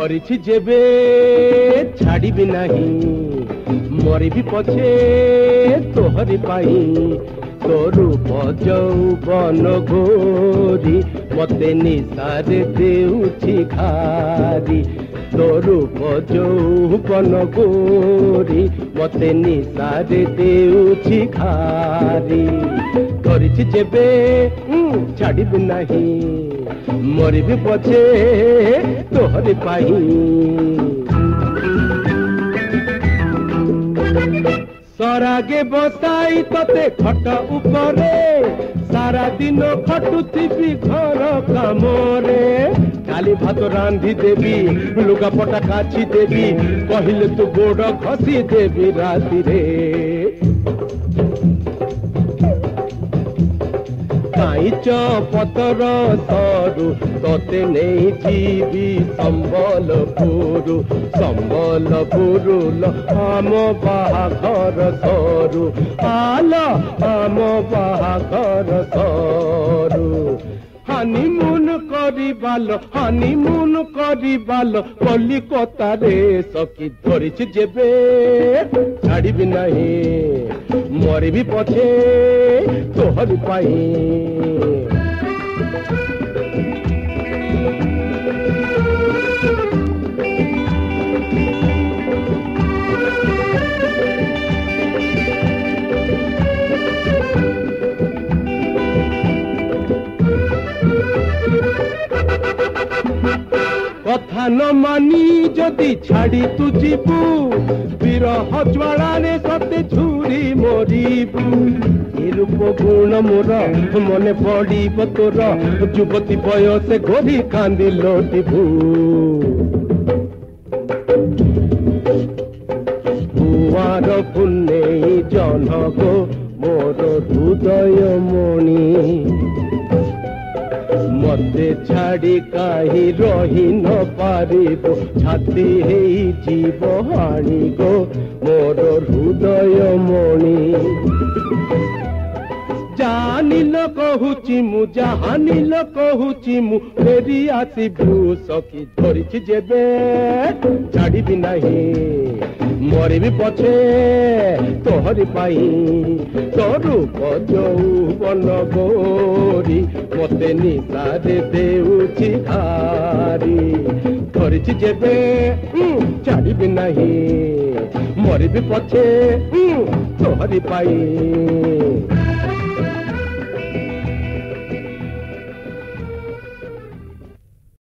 धरिछि जेबे छाड़िबि नाही मरिबि पछे तोहरी पाई तो रूप यौवन घोरी मते निशारे देउछि खारी तो रूप यौवन घोरी मते निशारे देउछि खारी धरिछि जेबे छाड़िबि नाही मरिबि पछे तोहरी पाई सरागे बसाई तते खट उपरे सारा दिन खटुथिबी घर कामरे डाली भात रांधि देवी लुगापटा काछि देवी कहिले तू गोड़ खसी देवी राति रे काईच पतर सरू तोते नहीं जीवी संबलपुर आम बाहाघर सरू आल आम बाहाघर सरू हनीमून करिबाल कलिकता रे सखी धरिछि जेबे छाड़िबि नाही मरिबि पछे तोहरी पाई कथा न मानी जदि छाड़ी तू जीवु विरह ज्वालारे सते झुरी मरिबु ए रूप गुण मोर मने पड़िब तोर युवती बयस घोरी कांदी लोटिबु कुआर पुण्य जनक मोर हृदय मणि मते छाड़ी काहि रही न पारिबो छाती हेई जीव हाणी गो मोर हृदय मणि जानिल कहूची मु जहानिल कहूची मु फेरी आसिबु सखी धरिछि जेबे छाड़िबि नाही मरिबि पछे तोहरी पाई तो रूप यौवन गोरी मते निशारे देउछि खारी धरिछि जेबे छाड़िबि नाही मरिबि पछे तोहरी पाई।